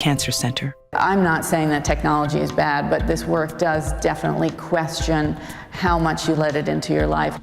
Cancer Center. I'm not saying that technology is bad, but this work does definitely question how much you let it into your life.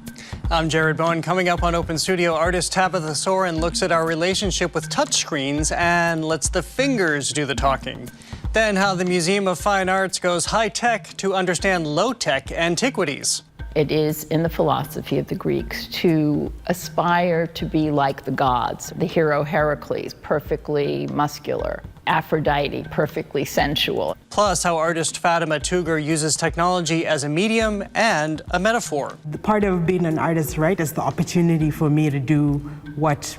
I'm Jared Bowen. Coming up on Open Studio, artist Tabitha Soren looks at our relationship with touchscreens and lets the fingers do the talking. Then how the Museum of Fine Arts goes high-tech to understand low-tech antiquities. It is in the philosophy of the Greeks to aspire to be like the gods. The hero Heracles, perfectly muscular. Aphrodite, perfectly sensual. Plus, how artist Fatima Tugger uses technology as a medium and a metaphor. The part of being an artist, right, is the opportunity for me to do what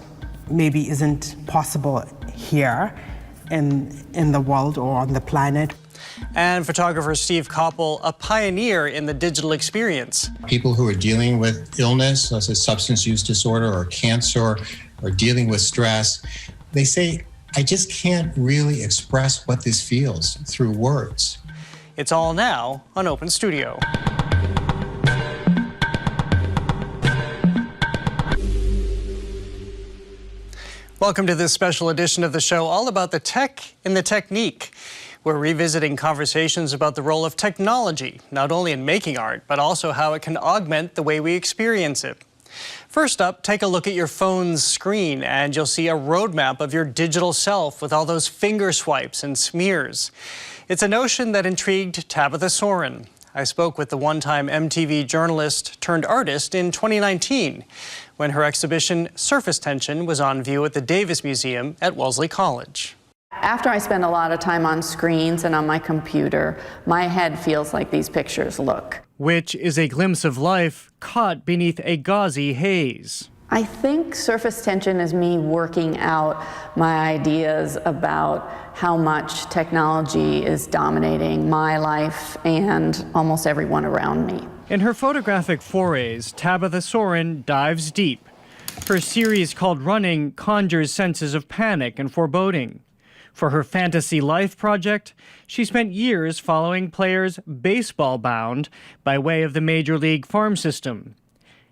maybe isn't possible here in the world or on the planet. And photographer Steve Koppel, a pioneer in the digital experience. People who are dealing with illness, such as substance use disorder or cancer, or dealing with stress, they say, I just can't really express what this feels through words. It's all now on Open Studio. Welcome to this special edition of the show, all about the tech and the technique. We're revisiting conversations about the role of technology, not only in making art, but also how it can augment the way we experience it. First up, take a look at your phone's screen and you'll see a roadmap of your digital self with all those finger swipes and smears. It's a notion that intrigued Tabitha Soren. I spoke with the one-time MTV journalist turned artist in 2019 when her exhibition Surface Tension was on view at the Davis Museum at Wellesley College. After I spend a lot of time on screens and on my computer, my head feels like these pictures look. Which is a glimpse of life caught beneath a gauzy haze. I think surface tension is me working out my ideas about how much technology is dominating my life and almost everyone around me. In her photographic forays, Tabitha Soren dives deep. Her series called Running conjures senses of panic and foreboding. For her Fantasy Life project, she spent years following players baseball bound by way of the Major League farm system.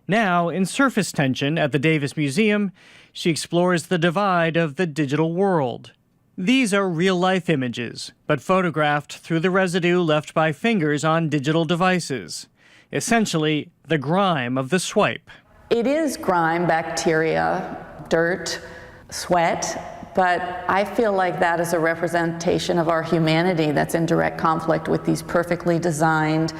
Now, in Surface Tension at the Davis Museum, she explores the divide of the digital world. These are real-life images, but photographed through the residue left by fingers on digital devices. Essentially, the grime of the swipe. It is grime, bacteria, dirt, sweat. But I feel like that is a representation of our humanity that's in direct conflict with these perfectly designed,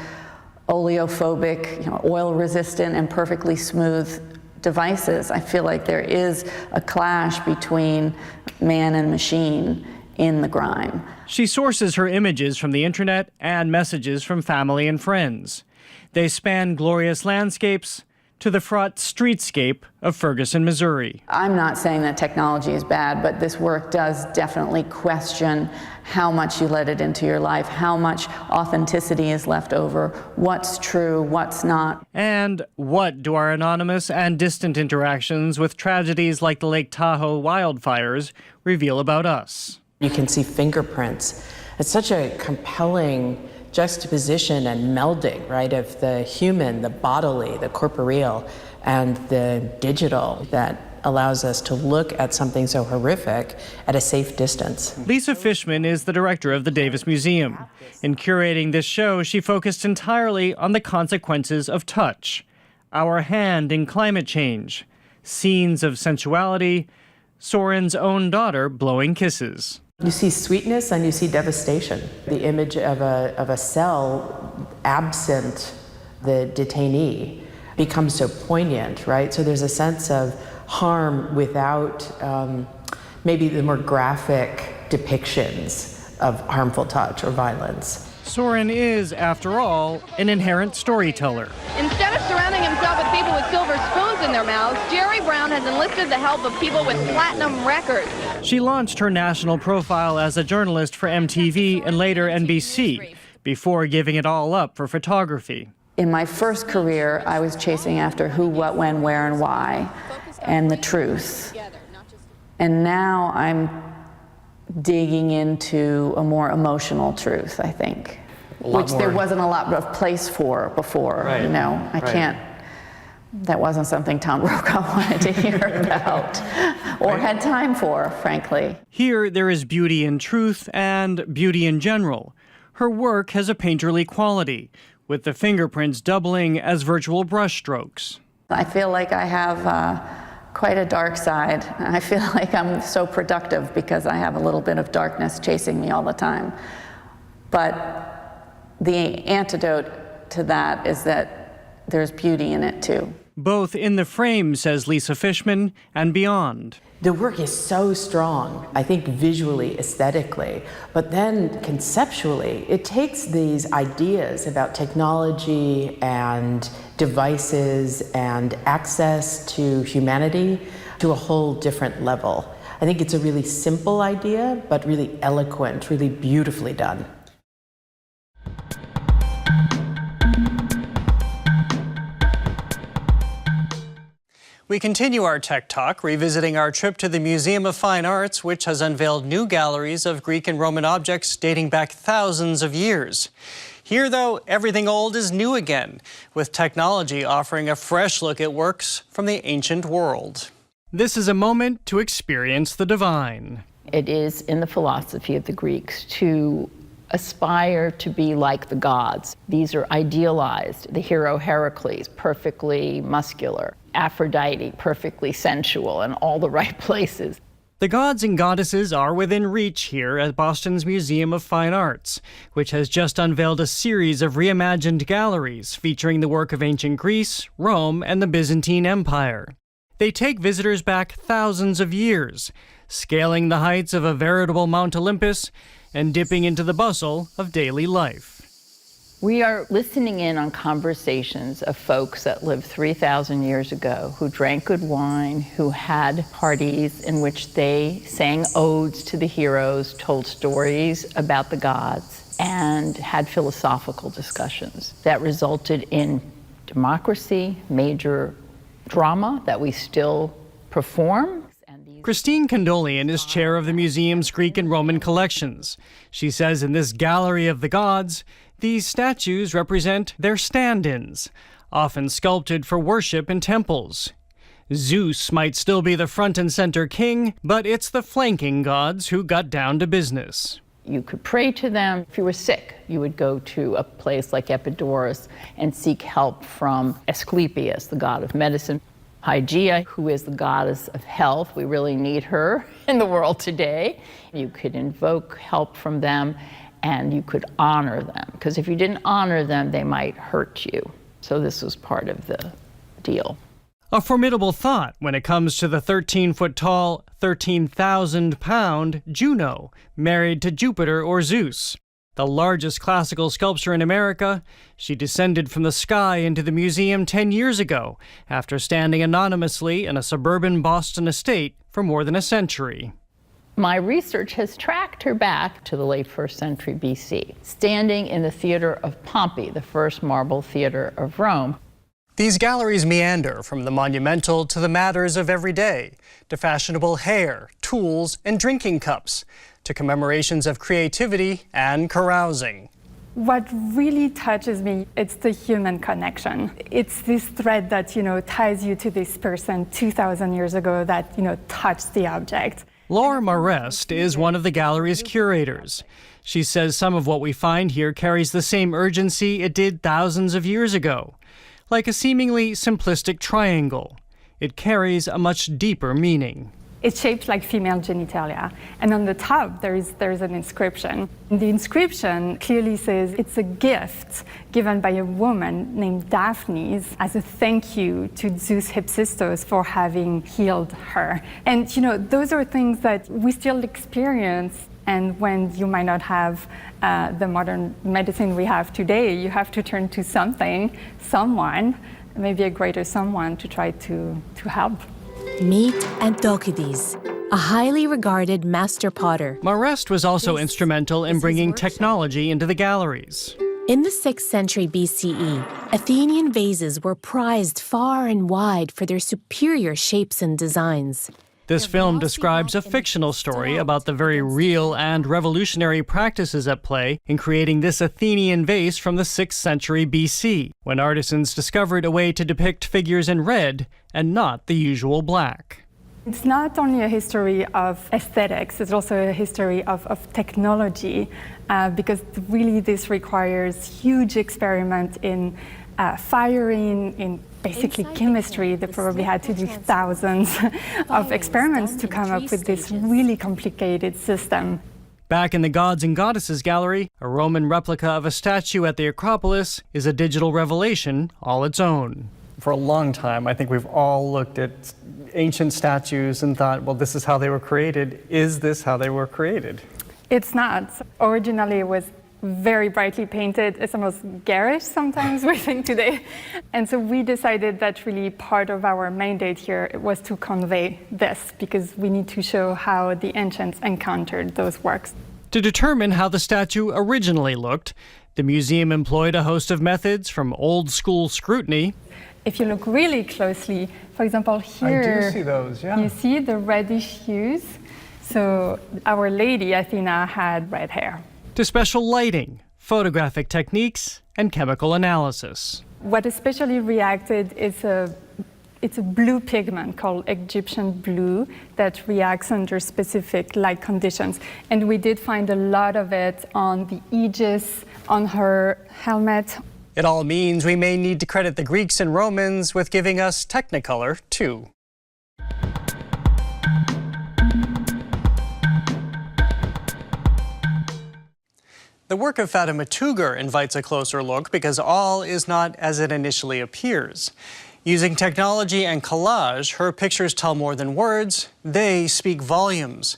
oleophobic, oil-resistant, and perfectly smooth devices. I feel like there is a clash between man and machine in the grime. She sources her images from the internet and messages from family and friends. They span glorious landscapes to the fraught streetscape of Ferguson, Missouri. I'm not saying that technology is bad, but this work does definitely question how much you let it into your life, how much authenticity is left over, what's true, what's not. And what do our anonymous and distant interactions with tragedies like the Lake Tahoe wildfires reveal about us? You can see fingerprints. It's such a compelling juxtaposition and melding, right, of the human, the bodily, the corporeal, and the digital that allows us to look at something so horrific at a safe distance. Lisa Fishman is the director of the Davis Museum. In curating this show, she focused entirely on the consequences of touch, our hand in climate change, scenes of sensuality, Soren's own daughter blowing kisses. You see sweetness and you see devastation. The image of a cell absent the detainee becomes so poignant, right? So there's a sense of harm without maybe the more graphic depictions of harmful touch or violence. Soren is, after all, an inherent storyteller. Instead of surrounding himself with people with silver spoons in their mouths, Jerry Brown has enlisted the help of people with platinum records. She launched her national profile as a journalist for MTV and later NBC, before giving it all up for photography. In my first career, I was chasing after who, what, when, where, and why, and the truth. And now I'm digging into a more emotional truth, I think, which there wasn't a lot of place for before. Right. I can't that wasn't something Tom Brokaw wanted to hear about or had time for, frankly. Here, there is beauty in truth and beauty in general. Her work has a painterly quality, with the fingerprints doubling as virtual brushstrokes. I feel like I have quite a dark side. I feel like I'm so productive because I have a little bit of darkness chasing me all the time. But the antidote to that is that there's beauty in it too. Both in the frame, says Lisa Fishman, and beyond. The work is so strong, I think visually, aesthetically, but then conceptually, it takes these ideas about technology and devices and access to humanity to a whole different level. I think it's a really simple idea, but really eloquent, really beautifully done. We continue our tech talk, revisiting our trip to the Museum of Fine Arts, which has unveiled new galleries of Greek and Roman objects dating back thousands of years. Here, though, everything old is new again, with technology offering a fresh look at works from the ancient world. This is a moment to experience the divine. It is in the philosophy of the Greeks to aspire to be like the gods. These are idealized. The hero Heracles, perfectly muscular. Aphrodite, perfectly sensual in all the right places. The gods and goddesses are within reach here at Boston's Museum of Fine Arts, which has just unveiled a series of reimagined galleries featuring the work of ancient Greece, Rome, and the Byzantine Empire. They take visitors back thousands of years, scaling the heights of a veritable Mount Olympus and dipping into the bustle of daily life. We are listening in on conversations of folks that lived 3,000 years ago, who drank good wine, who had parties in which they sang odes to the heroes, told stories about the gods, and had philosophical discussions that resulted in democracy, major drama that we still perform. Christine Condolian is chair of the museum's Greek and Roman collections. She says in this gallery of the gods, these statues represent their stand-ins, often sculpted for worship in temples. Zeus might still be the front and center king, but it's the flanking gods who got down to business. You could pray to them. If you were sick, you would go to a place like Epidaurus and seek help from Asclepius, the god of medicine. Hygeia, who is the goddess of health. We really need her in the world today. You could invoke help from them, and you could honor them, because if you didn't honor them, they might hurt you. So this was part of the deal. A formidable thought when it comes to the 13-foot-tall, 13,000-pound Juno, married to Jupiter or Zeus. The largest classical sculpture in America, she descended from the sky into the museum 10 years ago after standing anonymously in a suburban Boston estate for more than a century. My research has tracked her back to the late 1st century BC, standing in the theater of Pompey, the first marble theater of Rome. These galleries meander from the monumental to the matters of every day, to fashionable hair, tools, and drinking cups, to commemorations of creativity and carousing. What really touches me, it's the human connection. It's this thread that, ties you to this person 2,000 years ago that, touched the object. Laura Marest is one of the gallery's curators. She says some of what we find here carries the same urgency it did thousands of years ago. Like a seemingly simplistic triangle, it carries a much deeper meaning. It's shaped like female genitalia, and on the top there's an inscription. The inscription clearly says it's a gift given by a woman named Daphne as a thank you to Zeus Hephaestus for having healed her. And those are things that we still experience, and when you might not have the modern medicine we have today, you have to turn to someone, maybe a greater someone, to try to help. Meet Antiquities, a highly regarded master potter. Marest was also instrumental in bringing technology into the galleries. In the 6th century BCE, Athenian vases were prized far and wide for their superior shapes and designs. This film describes a fictional story about the very real and revolutionary practices at play in creating this Athenian vase from the 6th century BC, when artisans discovered a way to depict figures in red and not the usual black. It's not only a history of aesthetics, it's also a history of technology, because really this requires huge experiment in firing, in basically chemistry. They probably had to do thousands of experiments to come up with this really complicated system. Back in the Gods and Goddesses Gallery, a Roman replica of a statue at the Acropolis is a digital revelation all its own. For a long time, I think we've all looked at ancient statues and thought, well, this is how they were created. Is this how they were created? It's not. Originally, it was very brightly painted. It's almost garish sometimes, we think today. And so we decided that really part of our mandate here was to convey this, because we need to show how the ancients encountered those works. To determine how the statue originally looked, the museum employed a host of methods, from old school scrutiny. If you look really closely, for example, here, I do see those, yeah. You see the reddish hues. So Our Lady Athena had red hair. To special lighting, photographic techniques, and chemical analysis. What especially reacted is it's a blue pigment called Egyptian blue that reacts under specific light conditions. And we did find a lot of it on the aegis, on her helmet. It all means we may need to credit the Greeks and Romans with giving us Technicolor, too. The work of Fatima Tugger invites a closer look because all is not as it initially appears. Using technology and collage, her pictures tell more than words. They speak volumes.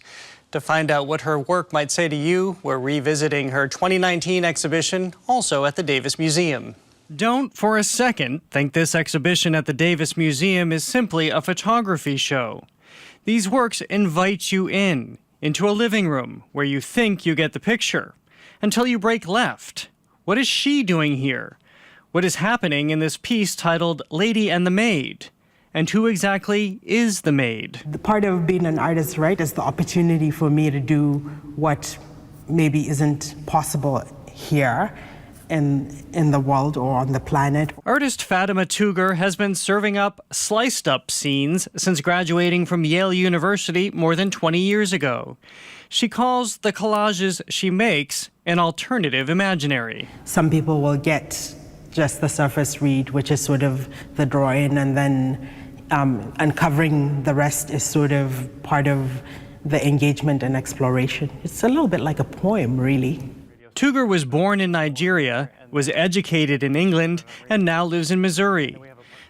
To find out what her work might say to you, we're revisiting her 2019 exhibition, also at the Davis Museum. Don't for a second think this exhibition at the Davis Museum is simply a photography show. These works invite you into a living room where you think you get the picture, until you break left. What is she doing here? What is happening in this piece titled Lady and the Maid? And who exactly is the maid? The part of being an artist, right, is the opportunity for me to do what maybe isn't possible here in the world or on the planet. Artist Fatima Tugger has been serving up sliced-up scenes since graduating from Yale University more than 20 years ago. She calls the collages she makes an alternative imaginary. Some people will get just the surface read, which is sort of the drawing, and then uncovering the rest is sort of part of the engagement and exploration. It's a little bit like a poem, really. Tugger was born in Nigeria, was educated in England, and now lives in Missouri.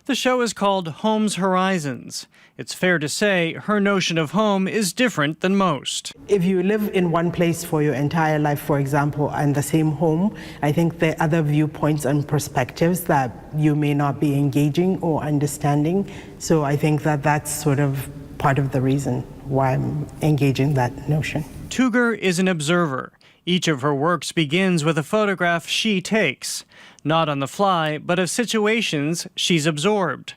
The show is called Home's Horizons. It's fair to say her notion of home is different than most. If you live in one place for your entire life, for example, and the same home, I think there are other viewpoints and perspectives that you may not be engaging or understanding. So I think that that's sort of part of the reason why I'm engaging that notion. Tugger is an observer. Each of her works begins with a photograph she takes, not on the fly, but of situations she's absorbed.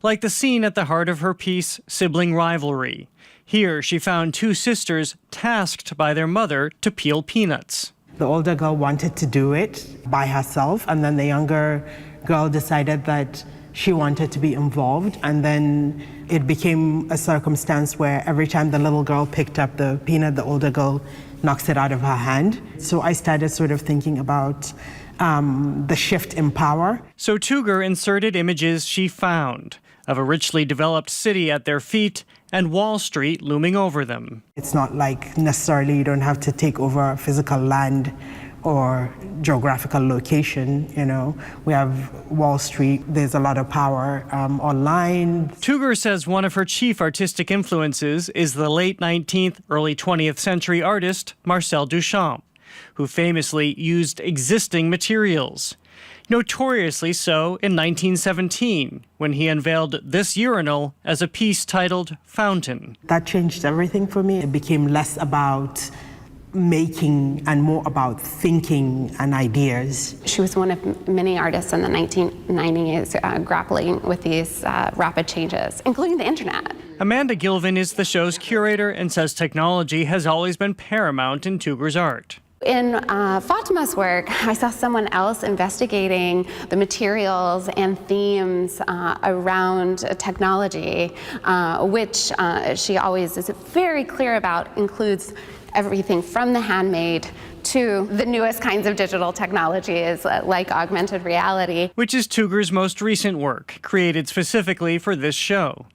Like the scene at the heart of her piece, Sibling Rivalry. Here, she found two sisters tasked by their mother to peel peanuts. The older girl wanted to do it by herself, and then the younger girl decided that she wanted to be involved, and then it became a circumstance where every time the little girl picked up the peanut, the older girl knocks it out of her hand. So I started sort of thinking about the shift in power. So Tugger inserted images she found of a richly developed city at their feet and Wall Street looming over them. It's not like necessarily you don't have to take over physical land or geographical location, you know. We have Wall Street, there's a lot of power online. Tugger says one of her chief artistic influences is the late 19th, early 20th century artist Marcel Duchamp, who famously used existing materials. Notoriously so in 1917, when he unveiled this urinal as a piece titled Fountain. That changed everything for me. It became less about making and more about thinking and ideas. She was one of many artists in the 1990s grappling with these rapid changes, including the internet. Amanda Gilvin is the show's curator and says technology has always been paramount in Tugger's art. In Fatima's work, I saw someone else investigating the materials and themes around technology, which she always is very clear about, includes everything from the handmade to the newest kinds of digital technologies like augmented reality. Which is Tugger's most recent work, created specifically for this show.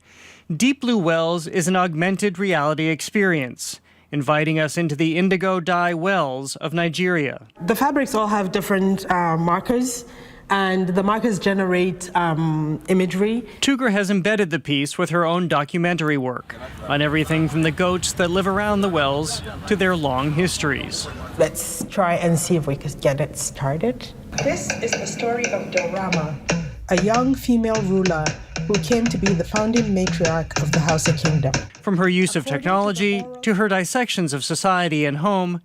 Deep Blue Wells is an augmented reality experience, inviting us into the indigo dye wells of Nigeria. The fabrics all have different markers, and the markers generate imagery. Tugger has embedded the piece with her own documentary work on everything from the goats that live around the wells to their long histories. Let's try and see if we can get it started. This is the story of Dorama, a young female ruler who came to be the founding matriarch of the Hausa Kingdom. From her use of technology to her dissections of society and home,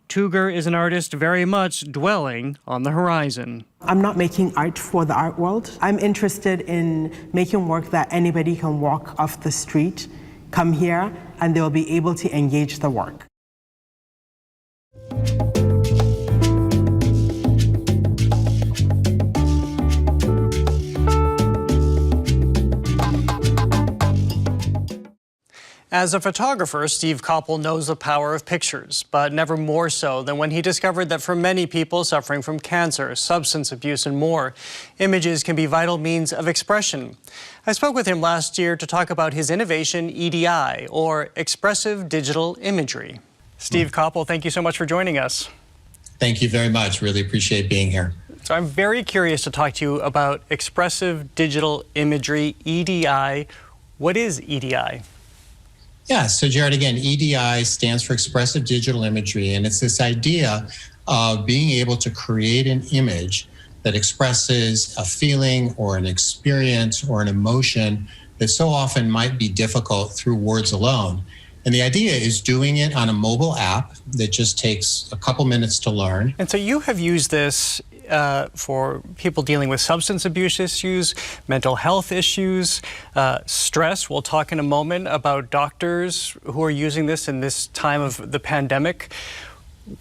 Tugger is an artist very much dwelling on the horizon. I'm not making art for the art world. I'm interested in making work that anybody can walk off the street, come here, and they'll be able to engage the work. As a photographer, Steve Koppel knows the power of pictures, but never more so than when he discovered that for many people suffering from cancer, substance abuse, and more, images can be vital means of expression. I spoke with him last year to talk about his innovation, EDI, or Expressive Digital Imagery. Steve Koppel, thank you so much for joining us. Thank you very much. Really appreciate being here. So I'm very curious to talk to you about Expressive Digital Imagery, EDI. What is EDI? Yeah, so Jared, again, EDI stands for Expressive Digital Imagery, and it's this idea of being able to create an image that expresses a feeling or an experience or an emotion that so often might be difficult through words alone. And the idea is doing it on a mobile app that just takes a couple minutes to learn. And so you have used this for people dealing with substance abuse issues, mental health issues, stress. We'll talk in a moment about doctors who are using this in this time of the pandemic.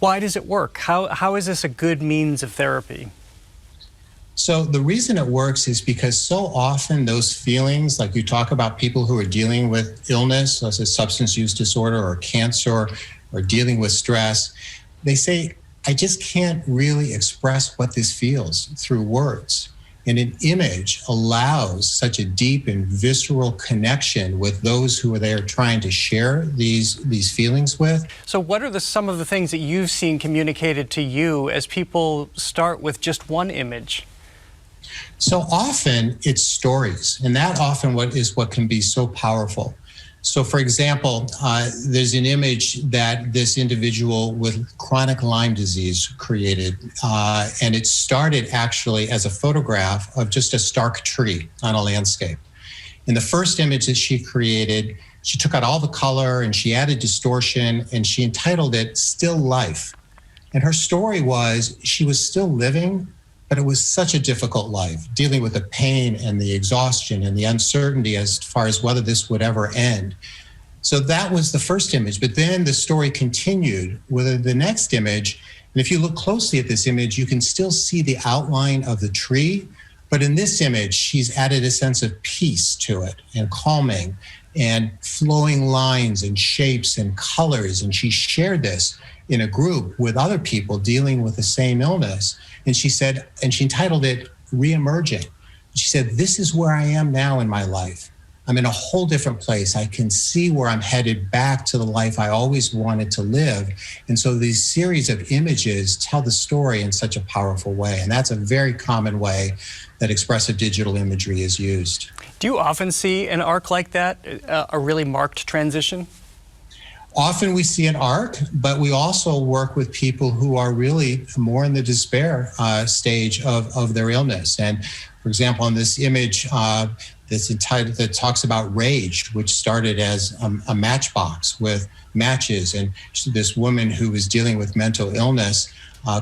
Why does it work? How is this a good means of therapy? So the reason it works is because so often those feelings, like you talk about people who are dealing with illness, such as substance use disorder or cancer, or dealing with stress, they say, I just can't really express what this feels through words. And an image allows such a deep and visceral connection with those who they are trying to share these feelings with. So what are some of the things that you've seen communicated to you as people start with just one image? So often it's stories, and that often what can be so powerful. So for example, there's an image that this individual with chronic Lyme disease created, and it started actually as a photograph of just a stark tree on a landscape. In the first image that she created, she took out all the color and she added distortion, and she entitled it Still Life. And her story was she was still living, but it was such a difficult life, dealing with the pain and the exhaustion and the uncertainty as far as whether this would ever end. So that was the first image, but then the story continued with the next image. And if you look closely at this image, you can still see the outline of the tree, but in this image, she's added a sense of peace to it and calming and flowing lines and shapes and colors. And she shared this in a group with other people dealing with the same illness. And she said, and she entitled it Reemerging. She said, this is where I am now in my life. I'm in a whole different place. I can see where I'm headed back to the life I always wanted to live. And so these series of images tell the story in such a powerful way. And that's a very common way that expressive digital imagery is used. Do you often see an arc like that, a really marked transition? Often we see an arc, but we also work with people who are really more in the despair stage of their illness. And for example, in this image, that's entitled, that talks about rage, which started as a matchbox with matches. And this woman who was dealing with mental illness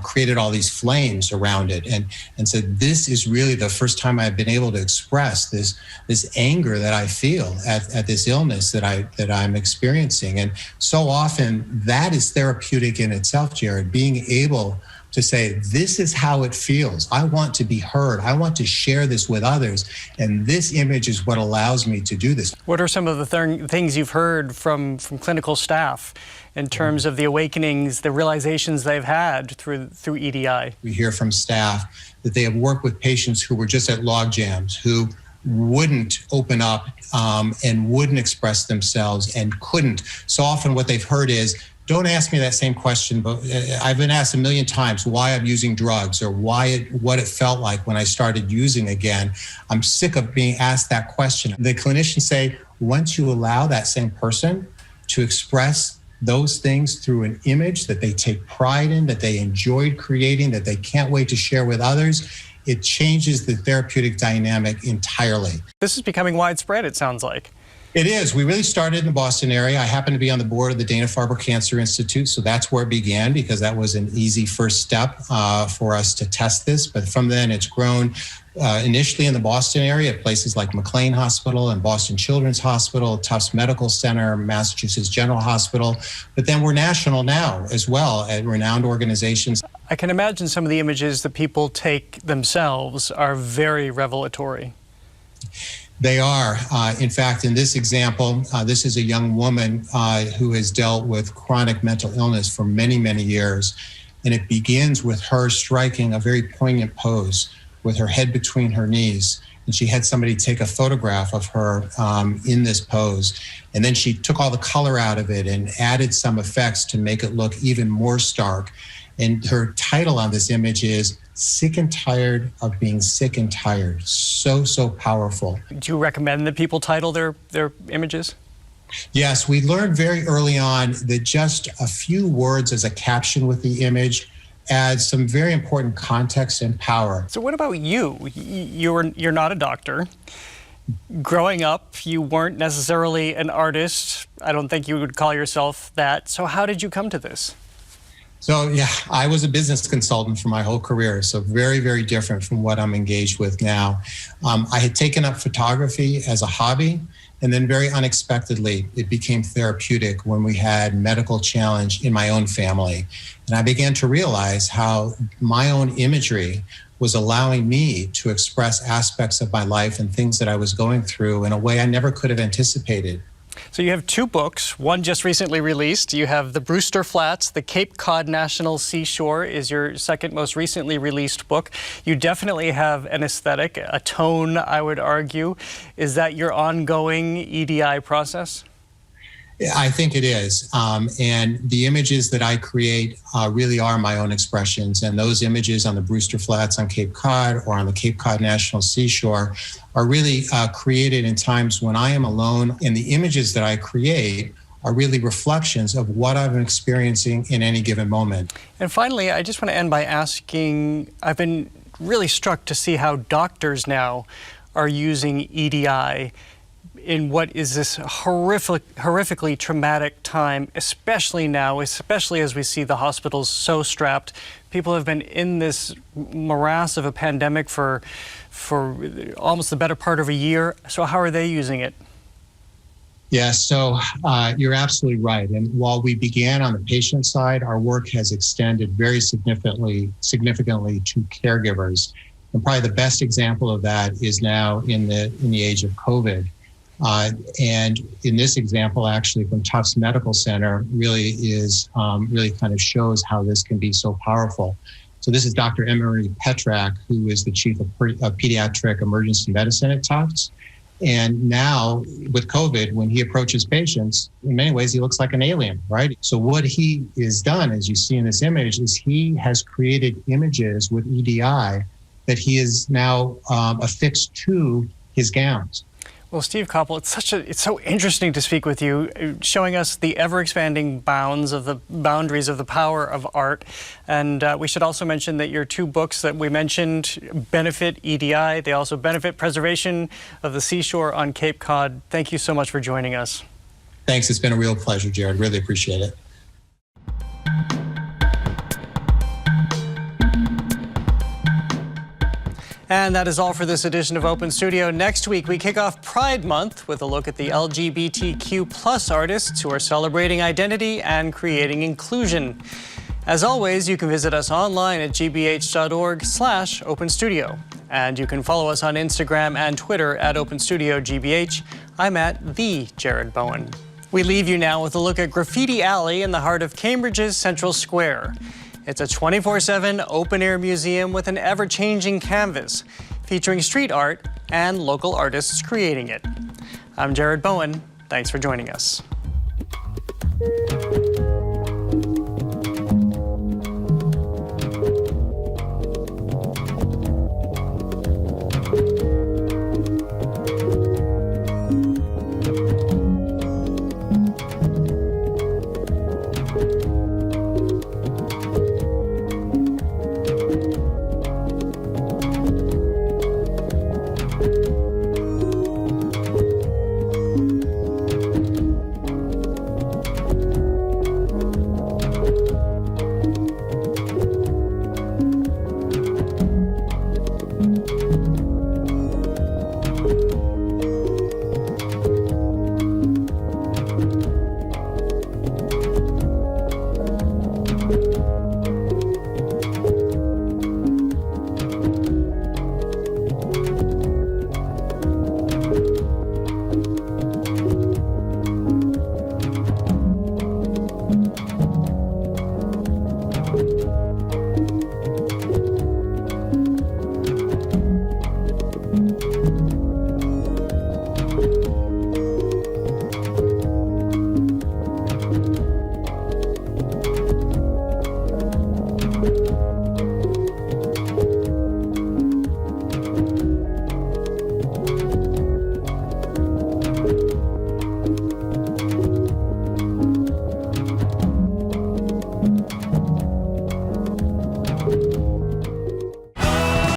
created all these flames around it and said, this is really the first time I've been able to express this anger that I feel at this illness that I'm experiencing. And so often that is therapeutic in itself, Jared, being able to say, this is how it feels. I want to be heard. I want to share this with others. And this image is what allows me to do this. What are some of the things you've heard from clinical staff in terms of the awakenings, the realizations they've had through EDI? We hear from staff that they have worked with patients who were just at log jams, who wouldn't open up and wouldn't express themselves and couldn't. So often what they've heard is, don't ask me that same question, but I've been asked a million times why I'm using drugs or what it felt like when I started using again. I'm sick of being asked that question. The clinicians say, once you allow that same person to express those things through an image that they take pride in, that they enjoyed creating, that they can't wait to share with others, it changes the therapeutic dynamic entirely. This is becoming widespread, it sounds like. It is. We really started in the Boston area. I happen to be on the board of the Dana-Farber Cancer Institute, so that's where it began because that was an easy first step for us to test this. But from then it's grown initially in the Boston area at places like McLean Hospital and Boston Children's Hospital, Tufts Medical Center, Massachusetts General Hospital. But then we're national now as well at renowned organizations. I can imagine some of the images that people take themselves are very revelatory. They are. In fact, in this example, this is a young woman who has dealt with chronic mental illness for many, many years. And it begins with her striking a very poignant pose with her head between her knees. And she had somebody take a photograph of her in this pose. And then she took all the color out of it and added some effects to make it look even more stark. And her title on this image is Sick and Tired of Being Sick and Tired. So, so powerful. Do you recommend that people title their images? Yes, we learned very early on that just a few words as a caption with the image adds some very important context and power. So what about you? You're not a doctor. Growing up, you weren't necessarily an artist. I don't think you would call yourself that. So how did you come to this? So yeah, I was a business consultant for my whole career, so very, very different from what I'm engaged with now. I had taken up photography as a hobby, and then very unexpectedly, it became therapeutic when we had medical challenge in my own family. And I began to realize how my own imagery was allowing me to express aspects of my life and things that I was going through in a way I never could have anticipated. So you have two books, one just recently released. You have The Brewster Flats, The Cape Cod National Seashore is your second most recently released book. You definitely have an aesthetic, a tone, I would argue. Is that your ongoing EDI process? I think it is. And the images that I create really are my own expressions. And those images on the Brewster Flats on Cape Cod or on the Cape Cod National Seashore are really created in times when I am alone. And the images that I create are really reflections of what I'm experiencing in any given moment. And finally, I just want to end by asking, I've been really struck to see how doctors now are using EDI in what is this horrifically traumatic time, especially now, especially as we see the hospitals so strapped. People have been in this morass of a pandemic for almost the better part of a year. So how are they using it? Yeah, so you're absolutely right. And while we began on the patient side, our work has extended very significantly to caregivers. And probably the best example of that is now in the age of COVID. And in this example, actually from Tufts Medical Center, really kind of shows how this can be so powerful. So this is Dr. Emery Petrak, who is the chief of pediatric emergency medicine at Tufts. And now with COVID, when he approaches patients, in many ways, he looks like an alien, right? So what he has done, as you see in this image, is he has created images with EDI that he is now affixed to his gowns. Well, Steve Koppel, it's so interesting to speak with you, showing us the ever-expanding boundaries of the power of art. And we should also mention that your two books that we mentioned benefit EDI. They also benefit preservation of the seashore on Cape Cod. Thank you so much for joining us. Thanks. It's been a real pleasure, Jared. Really appreciate it. And that is all for this edition of Open Studio. Next week, we kick off Pride Month with a look at the LGBTQ+ artists who are celebrating identity and creating inclusion. As always, you can visit us online at gbh.org/openstudio. And you can follow us on Instagram and Twitter at OpenStudioGBH. I'm at the Jared Bowen. We leave you now with a look at Graffiti Alley in the heart of Cambridge's Central Square. It's a 24/7 open-air museum with an ever-changing canvas, featuring street art and local artists creating it. I'm Jared Bowen. Thanks for joining us.